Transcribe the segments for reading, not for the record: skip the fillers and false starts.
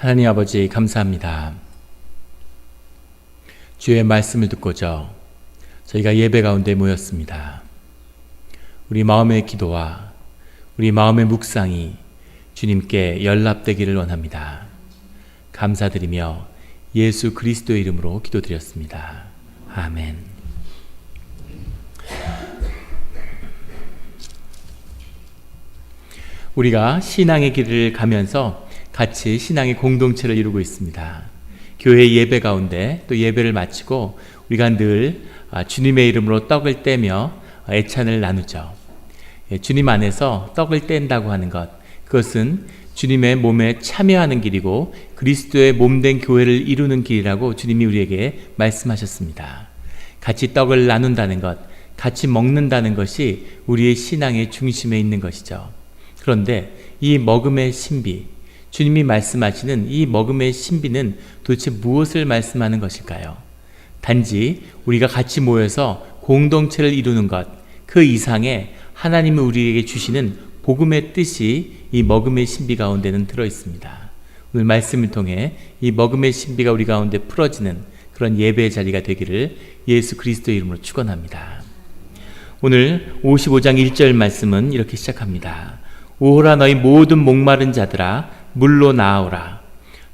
하나님 아버지 감사합니다. 주의 말씀을 듣고자 저희가 예배 가운데 모였습니다. 우리 마음의 기도와 우리 마음의 묵상이 주님께 연락되기를 원합니다. 감사드리며 예수 그리스도의 이름으로 기도드렸습니다. 아멘. 우리가 신앙의 길을 가면서 같이 신앙의 공동체를 이루고 있습니다. 교회 예배 가운데 또 예배를 마치고 우리가 늘 주님의 이름으로 떡을 떼며 애찬을 나누죠. 주님 안에서 떡을 뗀다고 하는 것, 그것은 주님의 몸에 참여하는 길이고 그리스도의 몸된 교회를 이루는 길이라고 주님이 우리에게 말씀하셨습니다. 같이 떡을 나눈다는 것, 같이 먹는다는 것이 우리의 신앙의 중심에 있는 것이죠. 그런데 이 먹음의 신비, 주님이 말씀하시는 이 먹음의 신비는 도대체 무엇을 말씀하는 것일까요? 단지 우리가 같이 모여서 공동체를 이루는 것, 그 이상의 하나님이 우리에게 주시는 복음의 뜻이 이 먹음의 신비 가운데는 들어있습니다. 오늘 말씀을 통해 이 먹음의 신비가 우리 가운데 풀어지는 그런 예배의 자리가 되기를 예수 그리스도의 이름으로 축원합니다. 오늘 55장 1절 말씀은 이렇게 시작합니다. 오라 너희 모든 목마른 자들아 물로 나아오라.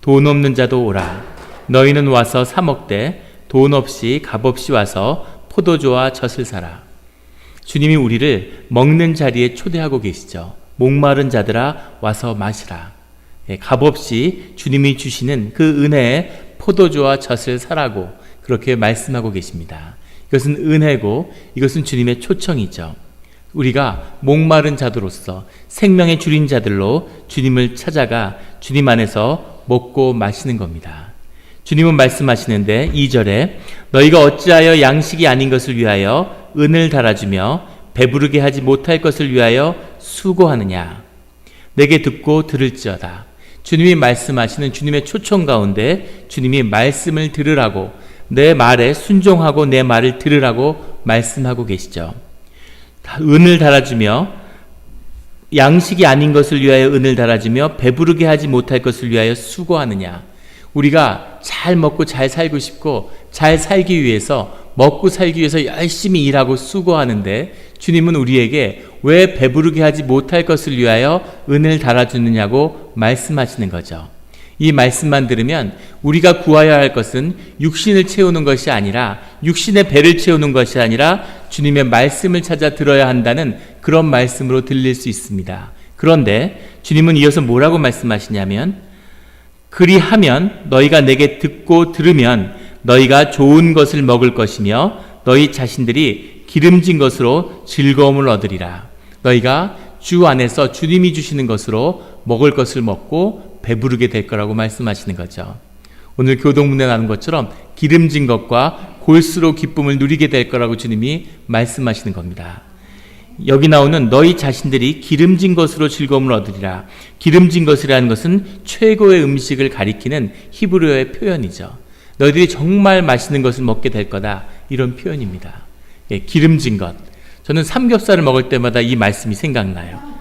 돈 없는 자도 오라. 너희는 와서 사 먹되 돈 없이 값 없이 와서 포도주와 젖을 사라. 주님이 우리를 먹는 자리에 초대하고 계시죠. 목마른 자들아 와서 마시라. 값 없이 주님이 주시는 그 은혜의 포도주와 젖을 사라고 그렇게 말씀하고 계십니다. 이것은 은혜고 이것은 주님의 초청이죠. 우리가 목마른 자들로서 생명의 줄인 자들로 주님을 찾아가 주님 안에서 먹고 마시는 겁니다. 주님은 말씀하시는데 2절에 너희가 어찌하여 양식이 아닌 것을 위하여 은을 달아주며 배부르게 하지 못할 것을 위하여 수고하느냐. 내게 듣고 들을지어다. 주님이 말씀하시는 주님의 초청 가운데 주님이 말씀을 들으라고, 내 말에 순종하고 내 말을 들으라고 말씀하고 계시죠. 은을 달아주며 양식이 아닌 것을 위하여 은을 달아주며 배부르게 하지 못할 것을 위하여 수고하느냐. 우리가 잘 먹고 잘 살고 싶고 잘 살기 위해서, 먹고 살기 위해서 열심히 일하고 수고하는데 주님은 우리에게 왜 배부르게 하지 못할 것을 위하여 은을 달아주느냐고 말씀하시는 거죠. 이 말씀만 들으면 우리가 구하여야 할 것은 육신을 채우는 것이 아니라, 육신의 배를 채우는 것이 아니라 주님의 말씀을 찾아 들어야 한다는 그런 말씀으로 들릴 수 있습니다. 그런데 주님은 이어서 뭐라고 말씀하시냐면, 그리하면 너희가 내게 듣고 들으면 너희가 좋은 것을 먹을 것이며 너희 자신들이 기름진 것으로 즐거움을 얻으리라. 너희가 주 안에서 주님이 주시는 것으로 먹을 것을 먹고 배부르게 될 거라고 말씀하시는 거죠. 오늘 교동문에 나눈 것처럼 기름진 것과 골수로 기쁨을 누리게 될 거라고 주님이 말씀하시는 겁니다. 여기 나오는 너희 자신들이 기름진 것으로 즐거움을 얻으리라. 기름진 것이라는 것은 최고의 음식을 가리키는 히브리어의 표현이죠. 너희들이 정말 맛있는 것을 먹게 될 거다, 이런 표현입니다. 기름진 것. 저는 삼겹살을 먹을 때마다 이 말씀이 생각나요.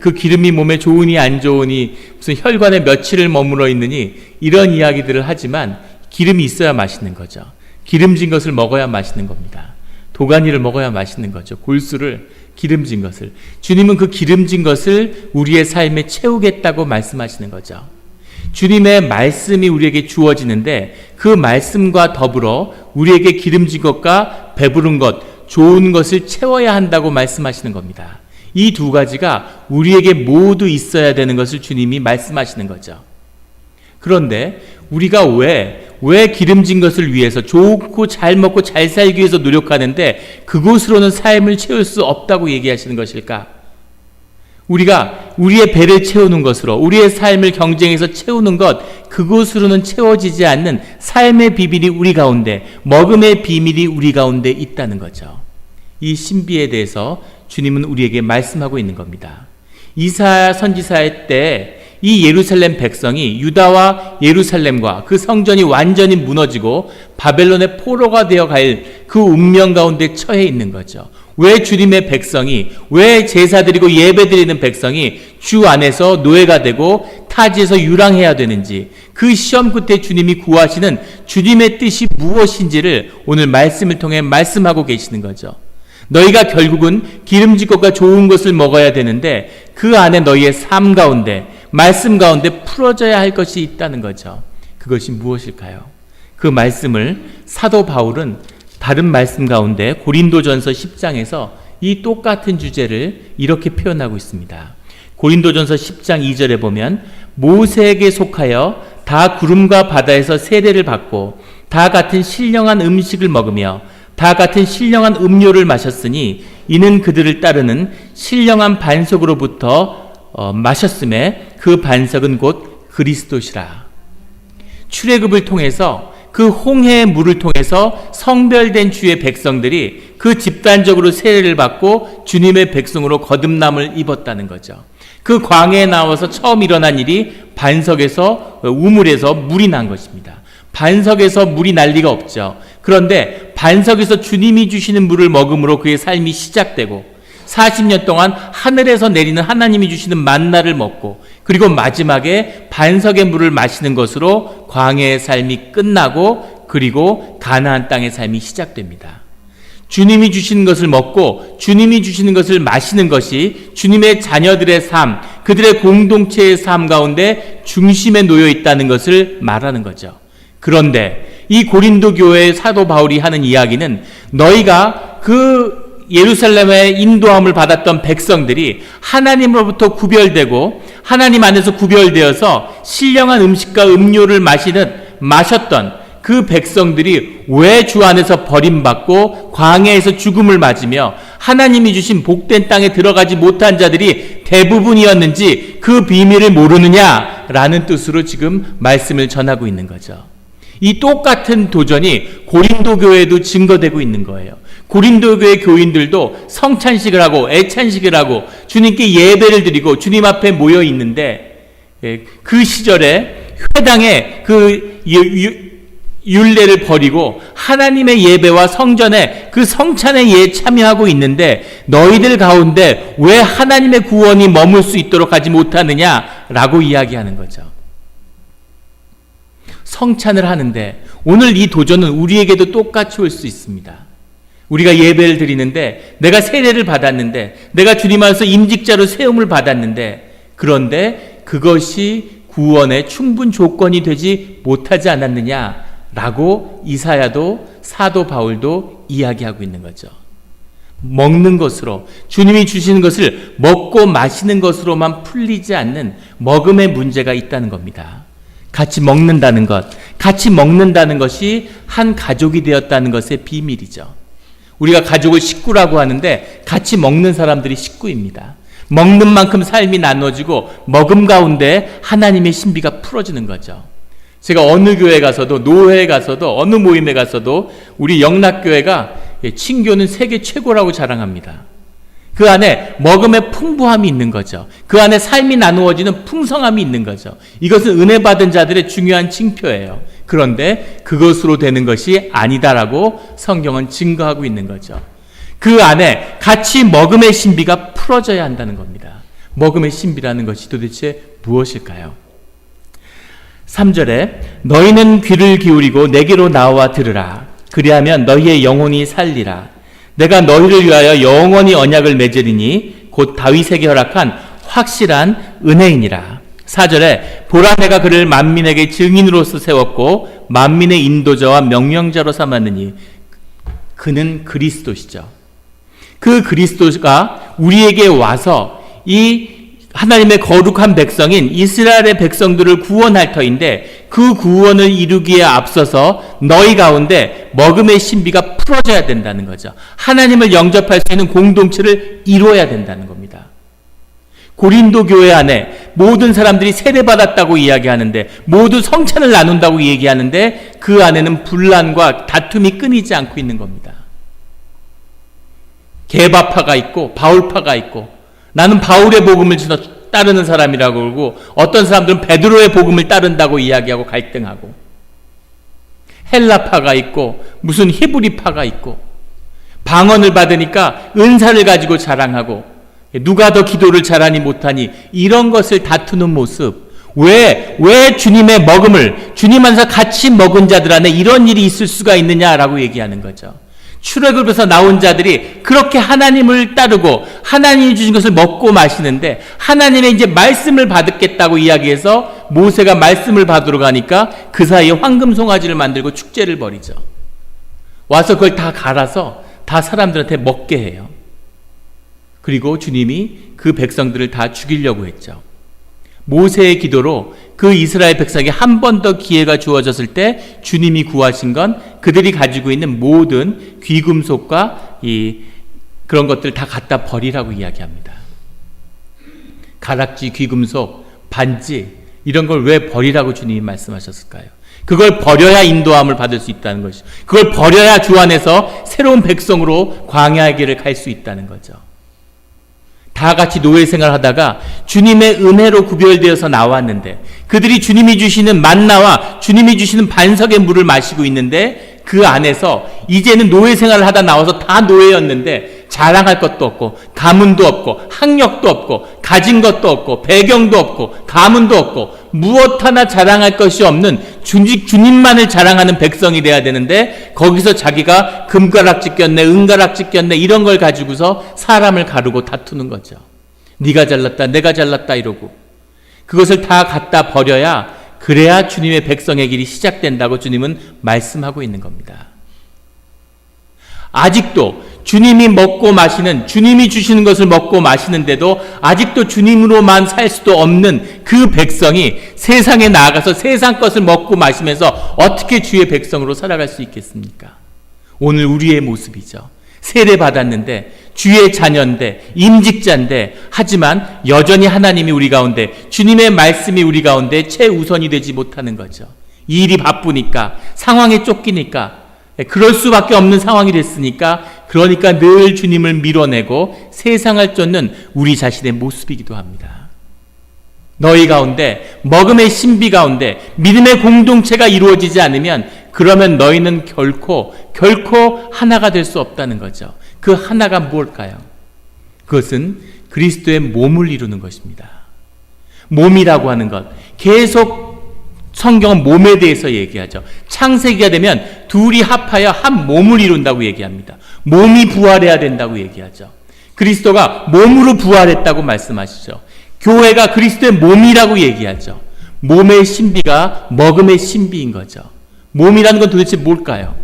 그 기름이 몸에 좋으니 안 좋으니 무슨 혈관에 며칠을 머물러 있느니 이런 이야기들을 하지만 기름이 있어야 맛있는 거죠. 기름진 것을 먹어야 맛있는 겁니다. 도가니를 먹어야 맛있는 거죠. 골수를, 기름진 것을. 주님은 그 기름진 것을 우리의 삶에 채우겠다고 말씀하시는 거죠. 주님의 말씀이 우리에게 주어지는데 그 말씀과 더불어 우리에게 기름진 것과 배부른 것, 좋은 것을 채워야 한다고 말씀하시는 겁니다. 이 두 가지가 우리에게 모두 있어야 되는 것을 주님이 말씀하시는 거죠. 그런데 우리가 왜 기름진 것을 위해서, 좋고 잘 먹고 잘 살기 위해서 노력하는데 그곳으로는 삶을 채울 수 없다고 얘기하시는 것일까? 우리가 우리의 배를 채우는 것으로, 우리의 삶을 경쟁해서 채우는 것, 그곳으로는 채워지지 않는 삶의 비밀이 우리 가운데, 먹음의 비밀이 우리 가운데 있다는 거죠. 이 신비에 대해서 주님은 우리에게 말씀하고 있는 겁니다. 이사야 선지자의 때 이 예루살렘 백성이 유다와 예루살렘과 그 성전이 완전히 무너지고 바벨론의 포로가 되어 갈 그 운명 가운데 처해 있는 거죠. 왜 주님의 백성이, 왜 제사드리고 예배드리는 백성이 주 안에서 노예가 되고 타지에서 유랑해야 되는지, 그 시험 끝에 주님이 구하시는 주님의 뜻이 무엇인지를 오늘 말씀을 통해 말씀하고 계시는 거죠. 너희가 결국은 기름진 것과 좋은 것을 먹어야 되는데 그 안에 너희의 삶 가운데, 말씀 가운데 풀어져야 할 것이 있다는 거죠. 그것이 무엇일까요? 그 말씀을 사도 바울은 다른 말씀 가운데 고린도전서 10장에서 이 똑같은 주제를 이렇게 표현하고 있습니다. 고린도전서 10장 2절에 보면 모세에게 속하여 다 구름과 바다에서 세례를 받고 다 같은 신령한 음식을 먹으며 다 같은 신령한 음료를 마셨으니 이는 그들을 따르는 신령한 반석으로부터 마셨음에 그 반석은 곧 그리스도시라. 출애굽을 통해서 그 홍해의 물을 통해서 성별된 주의 백성들이 그 집단적으로 세례를 받고 주님의 백성으로 거듭남을 입었다는 거죠. 그 광야에 나와서 처음 일어난 일이 반석에서, 우물에서 물이 난 것입니다. 반석에서 물이 날 리가 없죠. 그런데 반석에서 주님이 주시는 물을 먹음으로 그의 삶이 시작되고 40년 동안 하늘에서 내리는 하나님이 주시는 만나를 먹고, 그리고 마지막에 반석의 물을 마시는 것으로 광야의 삶이 끝나고, 그리고 가나안 땅의 삶이 시작됩니다. 주님이 주시는 것을 먹고 주님이 주시는 것을 마시는 것이 주님의 자녀들의 삶, 그들의 공동체의 삶 가운데 중심에 놓여 있다는 것을 말하는 거죠. 그런데 이 고린도 교회의 사도 바울이 하는 이야기는 너희가 그 예루살렘의 인도함을 받았던 백성들이 하나님으로부터 구별되고 하나님 안에서 구별되어서 신령한 음식과 음료를 마셨던 그 백성들이 왜 주 안에서 버림받고 광야에서 죽음을 맞으며 하나님이 주신 복된 땅에 들어가지 못한 자들이 대부분이었는지 그 비밀을 모르느냐라는 뜻으로 지금 말씀을 전하고 있는 거죠. 이 똑같은 도전이 고린도 교회에도 증거되고 있는 거예요. 고린도 교회 교인들도 성찬식을 하고 애찬식을 하고 주님께 예배를 드리고 주님 앞에 모여 있는데, 그 시절에 회당에 그 율례를 버리고 하나님의 예배와 성전에 그 성찬에 참여하고 있는데 너희들 가운데 왜 하나님의 구원이 머물 수 있도록 하지 못하느냐라고 이야기하는 거죠. 성찬을 하는데 오늘 이 도전은 우리에게도 똑같이 올 수 있습니다. 우리가 예배를 드리는데 내가 세례를 받았는데 내가 주님 안에서 임직자로 세움을 받았는데, 그런데 그것이 구원의 충분 조건이 되지 못하지 않았느냐라고 이사야도 사도 바울도 이야기하고 있는 거죠. 먹는 것으로, 주님이 주시는 것을 먹고 마시는 것으로만 풀리지 않는 먹음의 문제가 있다는 겁니다. 같이 먹는다는 것, 같이 먹는다는 것이 한 가족이 되었다는 것의 비밀이죠. 우리가 가족을 식구라고 하는데 같이 먹는 사람들이 식구입니다. 먹는 만큼 삶이 나눠지고 먹음 가운데 하나님의 신비가 풀어지는 거죠. 제가 어느 교회 가서도, 노회에 가서도, 어느 모임에 가서도 우리 영락교회가 친교는 세계 최고라고 자랑합니다. 그 안에 먹음의 풍부함이 있는 거죠. 그 안에 삶이 나누어지는 풍성함이 있는 거죠. 이것은 은혜 받은 자들의 중요한 징표예요. 그런데 그것으로 되는 것이 아니다라고 성경은 증거하고 있는 거죠. 그 안에 같이 먹음의 신비가 풀어져야 한다는 겁니다. 먹음의 신비라는 것이 도대체 무엇일까요? 3절에 너희는 귀를 기울이고 내게로 나와 들으라. 그리하면 너희의 영혼이 살리라. 내가 너희를 위하여 영원히 언약을 맺으리니 곧 다윗에게 허락한 확실한 은혜이니라. 4절에 보라 내가 그를 만민에게 증인으로서 세웠고 만민의 인도자와 명령자로 삼았느니 그는 그리스도시죠. 그 그리스도가 우리에게 와서 이 하나님의 거룩한 백성인 이스라엘의 백성들을 구원할 터인데, 그 구원을 이루기에 앞서서 너희 가운데 먹음의 신비가 풀어져야 된다는 거죠. 하나님을 영접할 수 있는 공동체를 이루어야 된다는 겁니다. 고린도 교회 안에 모든 사람들이 세례받았다고 이야기하는데, 모두 성찬을 나눈다고 얘기하는데 그 안에는 분란과 다툼이 끊이지 않고 있는 겁니다. 게바파가 있고 바울파가 있고, 나는 바울의 복음을 따르는 사람이라고 그러고 어떤 사람들은 베드로의 복음을 따른다고 이야기하고 갈등하고, 헬라파가 있고 무슨 히브리파가 있고, 방언을 받으니까 은사를 가지고 자랑하고, 누가 더 기도를 잘하니 못하니, 이런 것을 다투는 모습. 왜 주님의 먹음을, 주님 안에서 같이 먹은 자들 안에 이런 일이 있을 수가 있느냐라고 얘기하는 거죠. 출애굽에서 나온 자들이 그렇게 하나님을 따르고 하나님이 주신 것을 먹고 마시는데, 하나님의 이제 말씀을 받겠다고 이야기해서 모세가 말씀을 받으러 가니까 그 사이에 황금 송아지를 만들고 축제를 벌이죠. 와서 그걸 다 갈아서 다 사람들한테 먹게 해요. 그리고 주님이 그 백성들을 다 죽이려고 했죠. 모세의 기도로 그 이스라엘 백성에게 한 번 더 기회가 주어졌을 때 주님이 구하신 건 그들이 가지고 있는 모든 귀금속과 그런 것들 다 갖다 버리라고 이야기합니다. 가락지, 귀금속, 반지, 이런 걸 왜 버리라고 주님이 말씀하셨을까요? 그걸 버려야 인도함을 받을 수 있다는 것이죠. 그걸 버려야 주 안에서 새로운 백성으로 광야의 길을 갈 수 있다는 거죠. 다 같이 노예 생활하다가 주님의 은혜로 구별되어서 나왔는데, 그들이 주님이 주시는 만나와 주님이 주시는 반석의 물을 마시고 있는데, 그 안에서 이제는 노예 생활을 하다 나와서 다 노예였는데 자랑할 것도 없고 가문도 없고 학력도 없고 가진 것도 없고 배경도 없고 가문도 없고 무엇 하나 자랑할 것이 없는 주님만을 자랑하는 백성이 돼야 되는데, 거기서 자기가 금가락지 꼈네, 은가락지 꼈네, 이런 걸 가지고서 사람을 가르고 다투는 거죠. 네가 잘났다, 내가 잘났다 이러고. 그것을 다 갖다 버려야, 그래야 주님의 백성의 길이 시작된다고 주님은 말씀하고 있는 겁니다. 아직도 주님이 먹고 마시는, 주님이 주시는 것을 먹고 마시는데도 아직도 주님으로만 살 수도 없는 그 백성이 세상에 나아가서 세상 것을 먹고 마시면서 어떻게 주의 백성으로 살아갈 수 있겠습니까? 오늘 우리의 모습이죠. 세례 받았는데, 주의 자녀인데, 임직자인데, 하지만 여전히 하나님이 우리 가운데, 주님의 말씀이 우리 가운데 최우선이 되지 못하는 거죠. 이 일이 바쁘니까, 상황에 쫓기니까, 그럴 수밖에 없는 상황이 됐으니까, 그러니까 늘 주님을 밀어내고 세상을 쫓는 우리 자신의 모습이기도 합니다. 너희 가운데, 먹음의 신비 가운데 믿음의 공동체가 이루어지지 않으면, 그러면 너희는 결코 하나가 될 수 없다는 거죠. 그 하나가 무엇일까요? 그것은 그리스도의 몸을 이루는 것입니다. 몸이라고 하는 것, 계속 성경은 몸에 대해서 얘기하죠. 창세기가 되면 둘이 합하여 한 몸을 이룬다고 얘기합니다. 몸이 부활해야 된다고 얘기하죠. 그리스도가 몸으로 부활했다고 말씀하시죠. 교회가 그리스도의 몸이라고 얘기하죠. 몸의 신비가 먹음의 신비인 거죠. 몸이라는 건 도대체 뭘까요?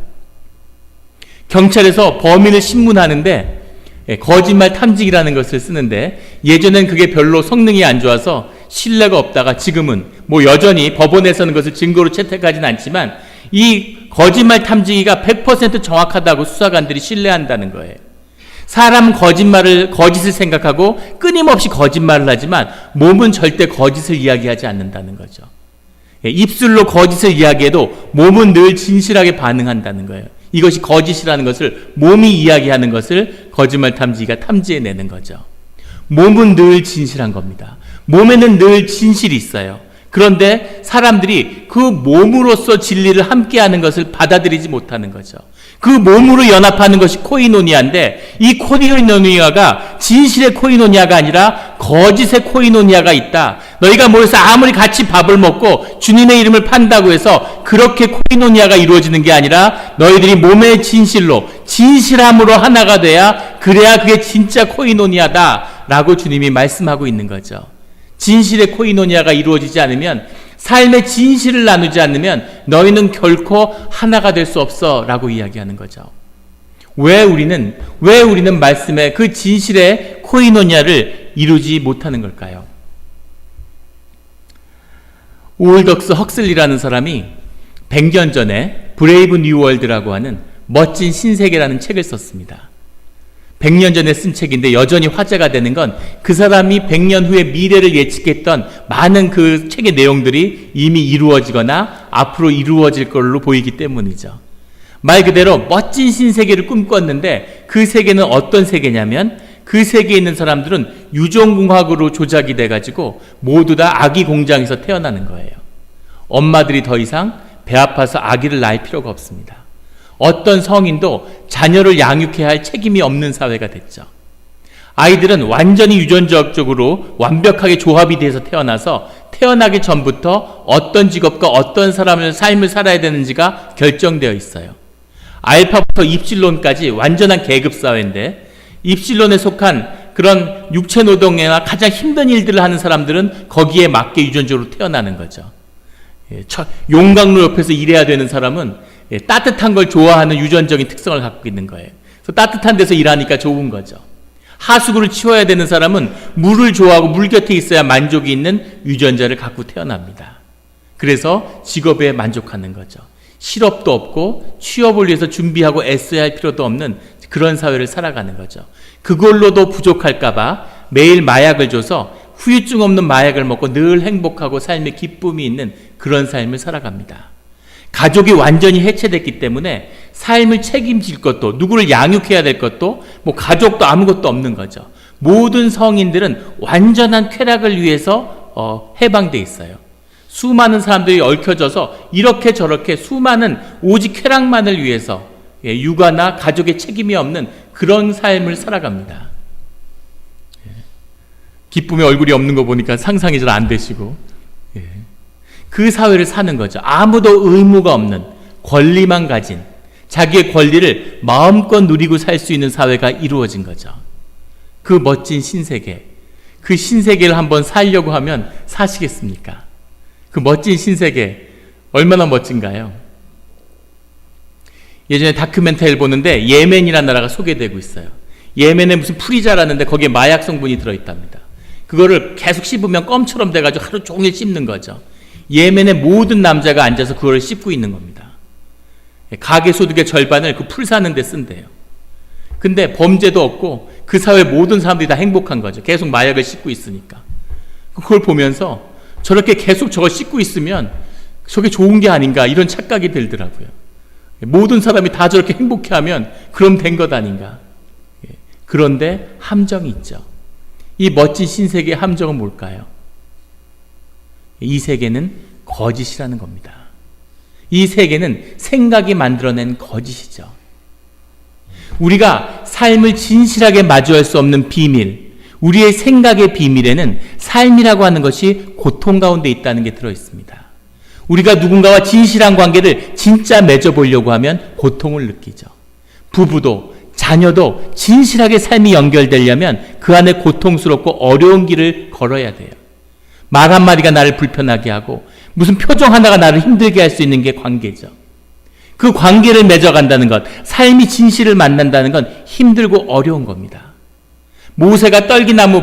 경찰에서 범인을 신문하는데 거짓말 탐지기라는 것을 쓰는데, 예전엔 그게 별로 성능이 안 좋아서 신뢰가 없다가 지금은 여전히 법원에서는 것을 증거로 채택하지는 않지만, 이 거짓말 탐지기가 100% 정확하다고 수사관들이 신뢰한다는 거예요. 사람은 거짓을 생각하고 끊임없이 거짓말을 하지만 몸은 절대 거짓을 이야기하지 않는다는 거죠. 입술로 거짓을 이야기해도 몸은 늘 진실하게 반응한다는 거예요. 이것이 거짓이라는 것을, 몸이 이야기하는 것을 거짓말 탐지기가 탐지해내는 거죠. 몸은 늘 진실한 겁니다. 몸에는 늘 진실이 있어요. 그런데 사람들이 그 몸으로서 진리를 함께하는 것을 받아들이지 못하는 거죠. 그 몸으로 연합하는 것이 코이노니아인데, 이 코이노니아가 진실의 코이노니아가 아니라 거짓의 코이노니아가 있다. 너희가 모여서 아무리 같이 밥을 먹고 주님의 이름을 판다고 해서 그렇게 코이노니아가 이루어지는 게 아니라, 너희들이 몸의 진실로, 진실함으로 하나가 돼야, 그래야 그게 진짜 코이노니아다 라고 주님이 말씀하고 있는 거죠. 진실의 코이노니아가 이루어지지 않으면, 삶의 진실을 나누지 않으면 너희는 결코 하나가 될 수 없어 라고 이야기하는 거죠. 왜 우리는 말씀의 그 진실의 코이노니아를 이루지 못하는 걸까요? 올덕스 헉슬리라는 사람이 100년 전에 브레이브 뉴월드라고 하는 멋진 신세계라는 책을 썼습니다. 100년 전에 쓴 책인데 여전히 화제가 되는 건, 그 사람이 100년 후에 미래를 예측했던 많은 그 책의 내용들이 이미 이루어지거나 앞으로 이루어질 걸로 보이기 때문이죠. 말 그대로 멋진 신세계를 꿈꿨는데, 그 세계는 어떤 세계냐면, 그 세계에 있는 사람들은 유전공학으로 조작이 돼가지고 모두 다 아기 공장에서 태어나는 거예요. 엄마들이 더 이상 배 아파서 아기를 낳을 필요가 없습니다. 어떤 성인도 자녀를 양육해야 할 책임이 없는 사회가 됐죠. 아이들은 완전히 유전적으로 완벽하게 조합이 돼서 태어나서 태어나기 전부터 어떤 직업과 어떤 삶을 살아야 되는지가 결정되어 있어요. 알파부터 입실론까지 완전한 계급사회인데, 입실론에 속한 그런 육체노동이나 가장 힘든 일들을 하는 사람들은 거기에 맞게 유전적으로 태어나는 거죠. 용광로 옆에서 일해야 되는 사람은 따뜻한 걸 좋아하는 유전적인 특성을 갖고 있는 거예요. 그래서 따뜻한 데서 일하니까 좋은 거죠. 하수구를 치워야 되는 사람은 물을 좋아하고 물 곁에 있어야 만족이 있는 유전자를 갖고 태어납니다. 그래서 직업에 만족하는 거죠. 실업도 없고 취업을 위해서 준비하고 애써야 할 필요도 없는 그런 사회를 살아가는 거죠. 그걸로도 부족할까봐 매일 마약을 줘서 후유증 없는 마약을 먹고 늘 행복하고 삶에 기쁨이 있는 그런 삶을 살아갑니다. 가족이 완전히 해체됐기 때문에 삶을 책임질 것도, 누구를 양육해야 될 것도, 가족도 아무것도 없는 거죠. 모든 성인들은 완전한 쾌락을 위해서 해방돼 있어요. 수많은 사람들이 얽혀져서 이렇게 저렇게 수많은 오직 쾌락만을 위해서 육아나 가족의 책임이 없는 그런 삶을 살아갑니다. 기쁨의 얼굴이 없는 거 보니까 상상이 잘 안 되시고, 그 사회를 사는 거죠. 아무도 의무가 없는, 권리만 가진, 자기의 권리를 마음껏 누리고 살 수 있는 사회가 이루어진 거죠. 그 멋진 신세계, 그 신세계를 한번 살려고 하면 사시겠습니까? 그 멋진 신세계 얼마나 멋진가요? 예전에 다큐멘터리를 보는데 예멘이라는 나라가 소개되고 있어요. 예멘에 무슨 풀이 자랐는데 거기에 마약 성분이 들어있답니다. 그거를 계속 씹으면 껌처럼 돼가지고 하루 종일 씹는 거죠. 예멘의 모든 남자가 앉아서 그걸 씹고 있는 겁니다. 가계 소득의 절반을 그 풀 사는 데 쓴대요. 근데 범죄도 없고 그 사회 모든 사람들이 다 행복한 거죠. 계속 마약을 씹고 있으니까. 그걸 보면서 저렇게 계속 저걸 씹고 있으면 저게 좋은 게 아닌가, 이런 착각이 들더라고요. 모든 사람이 다 저렇게 행복해하면 그럼 된 것 아닌가. 그런데 함정이 있죠. 이 멋진 신세계의 함정은 뭘까요? 이 세계는 거짓이라는 겁니다. 이 세계는 생각이 만들어낸 거짓이죠. 우리가 삶을 진실하게 마주할 수 없는 비밀, 우리의 생각의 비밀에는 삶이라고 하는 것이 고통 가운데 있다는 게 들어있습니다. 우리가 누군가와 진실한 관계를 진짜 맺어보려고 하면 고통을 느끼죠. 부부도 자녀도 진실하게 삶이 연결되려면 그 안에 고통스럽고 어려운 길을 걸어야 돼요. 말 한마디가 나를 불편하게 하고 무슨 표정 하나가 나를 힘들게 할 수 있는 게 관계죠. 그 관계를 맺어간다는 것, 삶이 진실을 만난다는 건 힘들고 어려운 겁니다. 모세가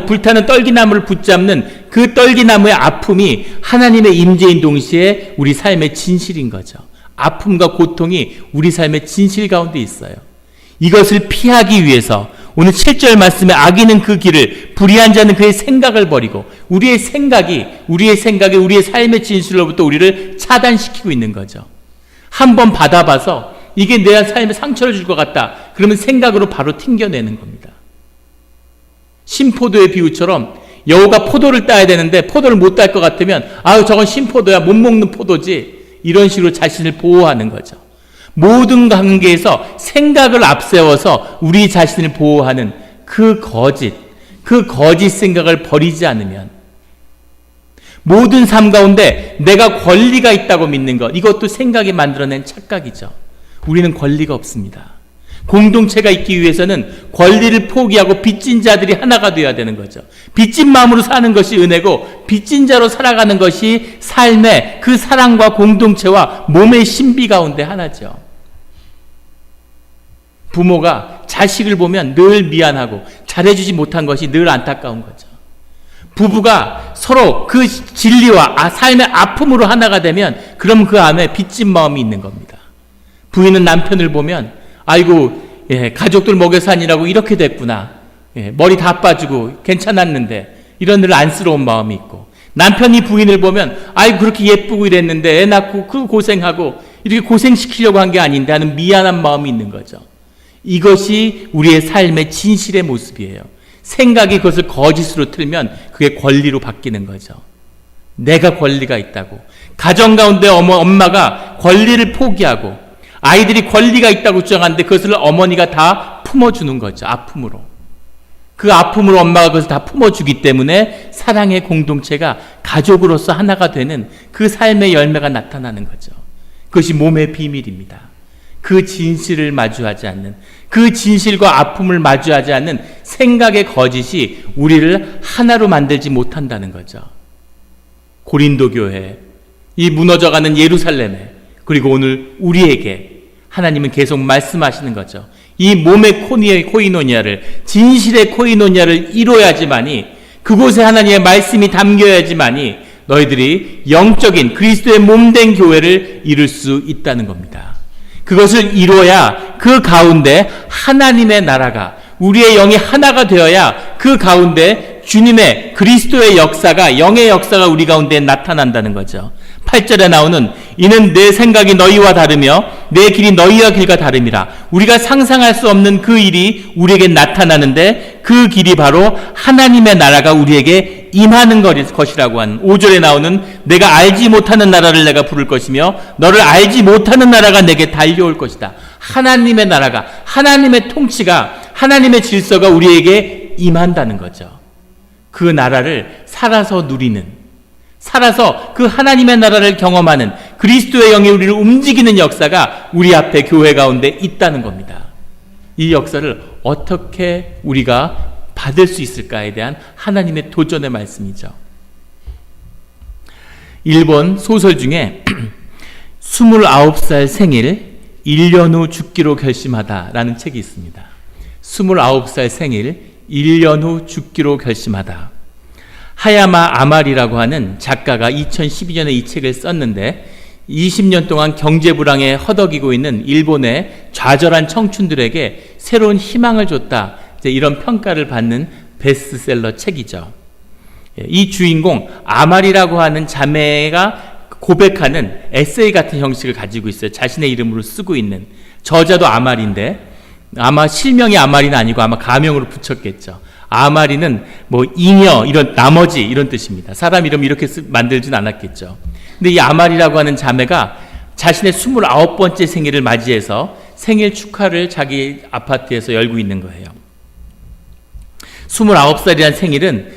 불타는 떨기나무를 붙잡는 그 떨기나무의 아픔이 하나님의 임재인 동시에 우리 삶의 진실인 거죠. 아픔과 고통이 우리 삶의 진실 가운데 있어요. 이것을 피하기 위해서 오늘 7절 말씀에 악인은 그 길을, 불의한 자는 그의 생각을 버리고, 우리의 생각이 우리의 삶의 진실로부터 우리를 차단시키고 있는 거죠. 한번 받아봐서 이게 내 삶에 상처를 줄 것 같다, 그러면 생각으로 바로 튕겨내는 겁니다. 신포도의 비유처럼 여우가 포도를 따야 되는데 포도를 못 딸 것 같으면 저건 신포도야, 못 먹는 포도지, 이런 식으로 자신을 보호하는 거죠. 모든 관계에서 생각을 앞세워서 우리 자신을 보호하는 그 거짓 생각을 버리지 않으면, 모든 삶 가운데 내가 권리가 있다고 믿는 것, 이것도 생각이 만들어낸 착각이죠. 우리는 권리가 없습니다. 공동체가 있기 위해서는 권리를 포기하고 빚진 자들이 하나가 되어야 되는 거죠. 빚진 마음으로 사는 것이 은혜고, 빚진 자로 살아가는 것이 삶의 그 사랑과 공동체와 몸의 신비 가운데 하나죠. 부모가 자식을 보면 늘 미안하고 잘해주지 못한 것이 늘 안타까운 거죠. 부부가 서로 그 진리와 삶의 아픔으로 하나가 되면 그럼 그 안에 빚진 마음이 있는 겁니다. 부인은 남편을 보면 가족들 먹여 사니라고 이렇게 됐구나, 머리 다 빠지고 괜찮았는데, 이런 늘 안쓰러운 마음이 있고, 남편이 부인을 보면 그렇게 예쁘고 이랬는데 애 낳고 그 고생하고 이렇게 고생시키려고 한 게 아닌데 하는 미안한 마음이 있는 거죠. 이것이 우리의 삶의 진실의 모습이에요. 생각이 그것을 거짓으로 틀면 그게 권리로 바뀌는 거죠. 내가 권리가 있다고. 가정 가운데 엄마가 권리를 포기하고 아이들이 권리가 있다고 주장하는데 그것을 어머니가 다 품어주는 거죠. 아픔으로. 그 아픔으로 엄마가 그것을 다 품어주기 때문에 사랑의 공동체가 가족으로서 하나가 되는 그 삶의 열매가 나타나는 거죠. 그것이 몸의 비밀입니다. 그 진실을 마주하지 않는, 그 진실과 아픔을 마주하지 않는 생각의 거짓이 우리를 하나로 만들지 못한다는 거죠. 고린도 교회, 이 무너져가는 예루살렘에, 그리고 오늘 우리에게 하나님은 계속 말씀하시는 거죠. 이 몸의 코이노니아를, 진실의 코이노니아를 이뤄야지만이, 그곳에 하나님의 말씀이 담겨야지만이 너희들이 영적인 그리스도의 몸된 교회를 이룰 수 있다는 겁니다. 그것을 이뤄야 그 가운데 하나님의 나라가, 우리의 영이 하나가 되어야 그 가운데 주님의 그리스도의 역사가, 영의 역사가 우리 가운데 나타난다는 거죠. 8절에 나오는 이는 내 생각이 너희와 다르며 내 길이 너희와 길과 다름이라. 우리가 상상할 수 없는 그 일이 우리에게 나타나는데 그 길이 바로 하나님의 나라가 우리에게 임하는 것이라고 하는, 5절에 나오는 내가 알지 못하는 나라를 내가 부를 것이며 너를 알지 못하는 나라가 내게 달려올 것이다. 하나님의 나라가, 하나님의 통치가, 하나님의 질서가 우리에게 임한다는 거죠. 그 나라를 살아서 누리는, 살아서 그 하나님의 나라를 경험하는 그리스도의 영이 우리를 움직이는 역사가 우리 앞에 교회 가운데 있다는 겁니다. 이 역사를 어떻게 우리가 받을 수 있을까에 대한 하나님의 도전의 말씀이죠. 일본 소설 중에 29살 생일 1년 후 죽기로 결심하다라는 책이 있습니다. 29살 생일 1년 후 죽기로 결심하다. 하야마 아마리라고 하는 작가가 2012년에 이 책을 썼는데 20년 동안 경제불황에 허덕이고 있는 일본의 좌절한 청춘들에게 새로운 희망을 줬다. 이런 평가를 받는 베스트셀러 책이죠. 이 주인공 아마리라고 하는 자매가 고백하는 에세이 같은 형식을 가지고 있어요. 자신의 이름으로 쓰고 있는. 저자도 아마리인데 아마 실명이 아마리는 아니고 아마 가명으로 붙였겠죠. 아마리는 뭐 잉여, 이런 나머지 이런 뜻입니다. 사람 이름 이렇게 만들진 않았겠죠. 근데 이 아마리라고 하는 자매가 자신의 29번째 생일을 맞이해서 생일 축하를 자기 아파트에서 열고 있는 거예요. 29살이라는 생일은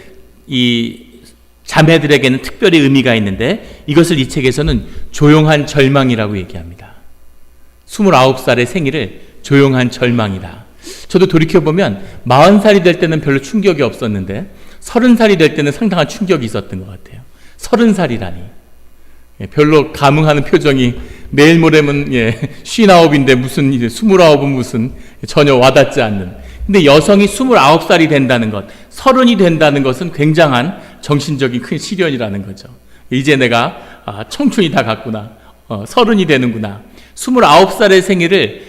이 자매들에게는 특별히 의미가 있는데 이것을 이 책에서는 조용한 절망이라고 얘기합니다. 29살의 생일을 조용한 절망이다. 저도 돌이켜보면 40살이 될 때는 별로 충격이 없었는데 30살이 될 때는 상당한 충격이 있었던 것 같아요. 30살이라니. 별로 감흥하는 표정이 내일 모레면 59인데 무슨 이제 29은 무슨 전혀 와닿지 않는. 근데 여성이 29살이 된다는 것, 30이 된다는 것은 굉장한 정신적인 큰 시련이라는 거죠. 이제 내가 청춘이 다 갔구나. 30이 되는구나. 29살의 생일을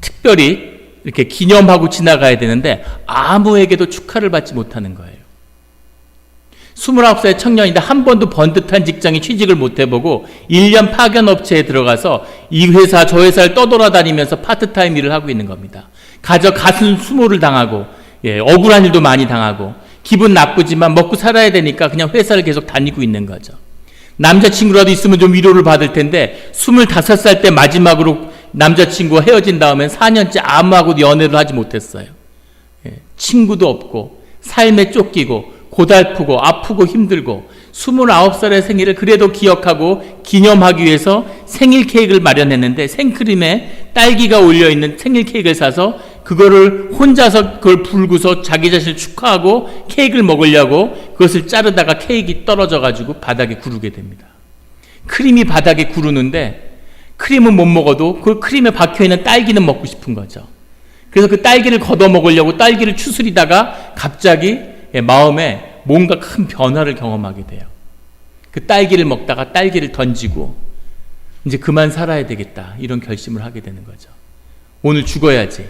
특별히 이렇게 기념하고 지나가야 되는데 아무에게도 축하를 받지 못하는 거예요. 29살의 청년인데 한 번도 번듯한 직장에 취직을 못 해보고 1년 파견업체에 들어가서 이 회사 저 회사를 떠돌아다니면서 파트타임 일을 하고 있는 겁니다. 가슴 수모를 당하고 억울한 일도 많이 당하고 기분 나쁘지만 먹고 살아야 되니까 그냥 회사를 계속 다니고 있는 거죠. 남자친구라도 있으면 좀 위로를 받을 텐데 25살 때 마지막으로 남자친구와 헤어진 다음엔 4년째 아무하고도 연애를 하지 못했어요. 친구도 없고 삶에 쫓기고 고달프고 아프고 힘들고 29살의 생일을 그래도 기억하고 기념하기 위해서 생일 케이크를 마련했는데 생크림에 딸기가 올려있는 생일 케이크를 사서 그거를 혼자서 그걸 불고서 자기 자신을 축하하고 케이크를 먹으려고 그것을 자르다가 케이크가 떨어져가지고 바닥에 구르게 됩니다. 크림이 바닥에 구르는데 크림은 못 먹어도 그 크림에 박혀있는 딸기는 먹고 싶은 거죠. 그래서 그 딸기를 걷어 먹으려고 딸기를 추스리다가 갑자기 마음에 뭔가 큰 변화를 경험하게 돼요. 그 딸기를 먹다가 딸기를 던지고 이제 그만 살아야 되겠다 이런 결심을 하게 되는 거죠. 오늘 죽어야지.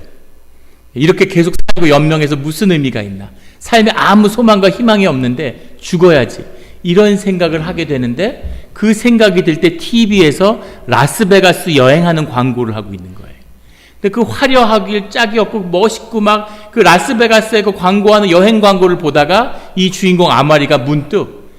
이렇게 계속 살고 연명해서 무슨 의미가 있나. 삶에 아무 소망과 희망이 없는데 죽어야지. 이런 생각을 하게 되는데 그 생각이 들 때 TV에서 라스베가스 여행하는 광고를 하고 있는 거예요. 근데 그 화려하길 짝이 없고 멋있고 막 그 라스베가스에 그 광고하는 여행 광고를 보다가 이 주인공 아마리가 문득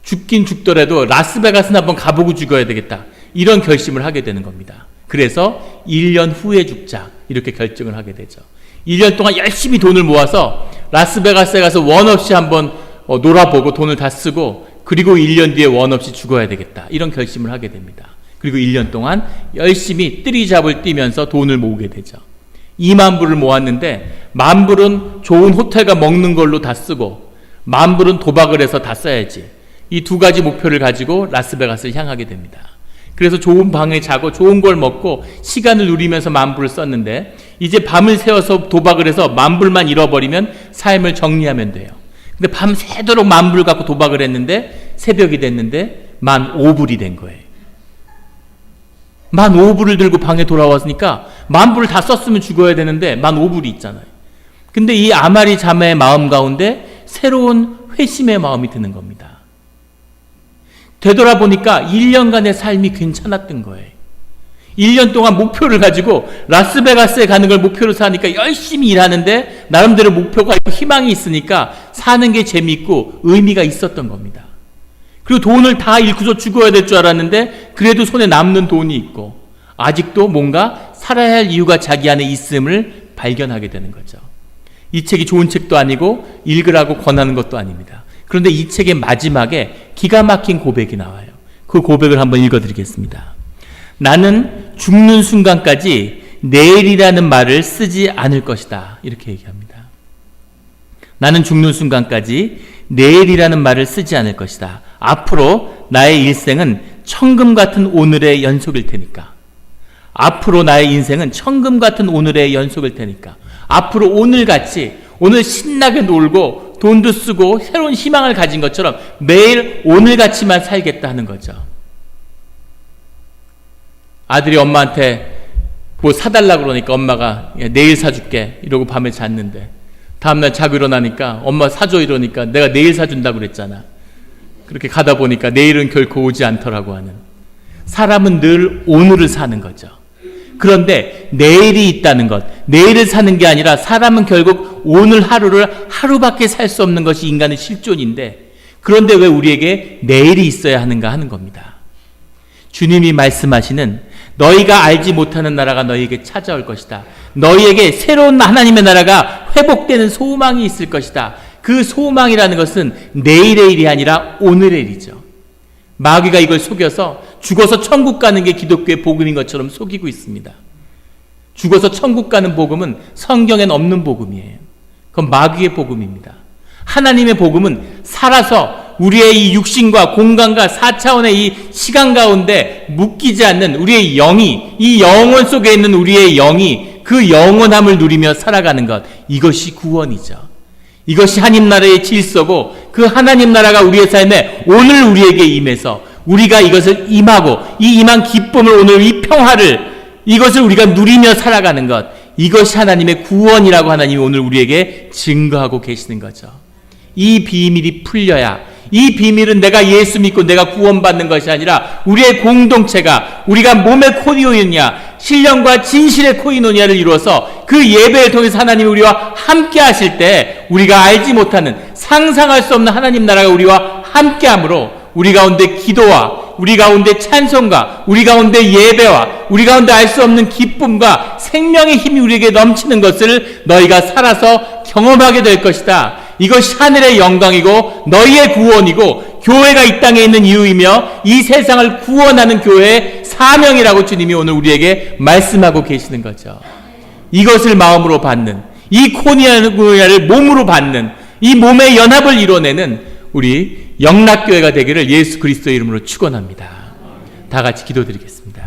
죽긴 죽더라도 라스베가스는 한번 가보고 죽어야 되겠다. 이런 결심을 하게 되는 겁니다. 그래서 1년 후에 죽자 이렇게 결정을 하게 되죠. 1년 동안 열심히 돈을 모아서 라스베가스에 가서 원 없이 한번 놀아보고 돈을 다 쓰고 그리고 1년 뒤에 원 없이 죽어야 되겠다 이런 결심을 하게 됩니다. 그리고 1년 동안 열심히 뜨리잡을 뛰면서 돈을 모으게 되죠. 2만 불을 모았는데 1만 불은 좋은 호텔과 먹는 걸로 다 쓰고 1만 불은 도박을 해서 다 써야지. 이 두 가지 목표를 가지고 라스베가스를 향하게 됩니다. 그래서 좋은 방에 자고 좋은 걸 먹고 시간을 누리면서 1만 불을 썼는데 이제 밤을 새워서 도박을 해서 1만 불만 잃어버리면 삶을 정리하면 돼요. 근데 밤새도록 1만 불 갖고 도박을 했는데 새벽이 됐는데 15,000불이 된 거예요. 15,000불을 들고 방에 돌아왔으니까 10,000불을 다 썼으면 죽어야 되는데 15,000불이 있잖아요. 근데 이 아마리 자매의 마음 가운데 새로운 회심의 마음이 드는 겁니다. 되돌아보니까 1년간의 삶이 괜찮았던 거예요. 1년 동안 목표를 가지고 라스베가스에 가는 걸 목표로 사니까 열심히 일하는데 나름대로 목표가 있고 희망이 있으니까 사는 게 재미있고 의미가 있었던 겁니다. 그리고 돈을 다 잃고서 죽어야 될 줄 알았는데 그래도 손에 남는 돈이 있고 아직도 뭔가 살아야 할 이유가 자기 안에 있음을 발견하게 되는 거죠. 이 책이 좋은 책도 아니고 읽으라고 권하는 것도 아닙니다. 그런데 이 책의 마지막에 기가 막힌 고백이 나와요. 그 고백을 한번 읽어드리겠습니다. 나는 죽는 순간까지 내일이라는 말을 쓰지 않을 것이다. 이렇게 얘기합니다. 나는 죽는 순간까지 내일이라는 말을 쓰지 않을 것이다. 앞으로 나의 일생은 천금 같은 오늘의 연속일 테니까. 앞으로 나의 인생은 천금 같은 오늘의 연속일 테니까. 앞으로 오늘같이 오늘 신나게 놀고 돈도 쓰고 새로운 희망을 가진 것처럼 매일 오늘같이만 살겠다 하는 거죠. 아들이 엄마한테 뭐 사달라고 그러니까 엄마가 내일 사줄게 이러고 밤에 잤는데 다음날 자고 일어나니까 엄마 사줘 이러니까 내가 내일 사준다고 그랬잖아. 그렇게 가다 보니까 내일은 결코 오지 않더라고 하는. 사람은 늘 오늘을 사는 거죠. 그런데 내일이 있다는 것, 내일을 사는 게 아니라 사람은 결국 오늘 하루를 하루밖에 살 수 없는 것이 인간의 실존인데 그런데 왜 우리에게 내일이 있어야 하는가 하는 겁니다. 주님이 말씀하시는 너희가 알지 못하는 나라가 너희에게 찾아올 것이다. 너희에게 새로운 하나님의 나라가 회복되는 소망이 있을 것이다. 그 소망이라는 것은 내일의 일이 아니라 오늘의 일이죠. 마귀가 이걸 속여서 죽어서 천국 가는 게 기독교의 복음인 것처럼 속이고 있습니다. 죽어서 천국 가는 복음은 성경엔 없는 복음이에요. 그건 마귀의 복음입니다. 하나님의 복음은 살아서 우리의 이 육신과 공간과 4차원의 이 시간 가운데 묶이지 않는 우리의 영이, 이 영혼 속에 있는 우리의 영이 그 영원함을 누리며 살아가는 것, 이것이 구원이죠. 이것이 하나님 나라의 질서고 그 하나님 나라가 우리의 삶에 오늘 우리에게 임해서 우리가 이것을 임하고 이 임한 기쁨을 오늘 이 평화를 이것을 우리가 누리며 살아가는 것, 이것이 하나님의 구원이라고 하나님이 오늘 우리에게 증거하고 계시는 거죠. 이 비밀이 풀려야, 이 비밀은 내가 예수 믿고 내가 구원받는 것이 아니라 우리의 공동체가 우리가 몸의 코이노니아, 신령과 진실의 코이노니아를 이루어서 그 예배를 통해서 하나님이 우리와 함께 하실 때 우리가 알지 못하는 상상할 수 없는 하나님 나라가 우리와 함께함으로 우리 가운데 기도와 우리 가운데 찬송과 우리 가운데 예배와 우리 가운데 알 수 없는 기쁨과 생명의 힘이 우리에게 넘치는 것을 너희가 살아서 경험하게 될 것이다. 이것이 하늘의 영광이고 너희의 구원이고 교회가 이 땅에 있는 이유이며 이 세상을 구원하는 교회의 사명이라고 주님이 오늘 우리에게 말씀하고 계시는 거죠. 이것을 마음으로 받는, 이 코니아를 몸으로 받는, 이 몸의 연합을 이뤄내는 우리 영락교회가 되기를 예수 그리스도의 이름으로 축원합니다. 다 같이 기도드리겠습니다.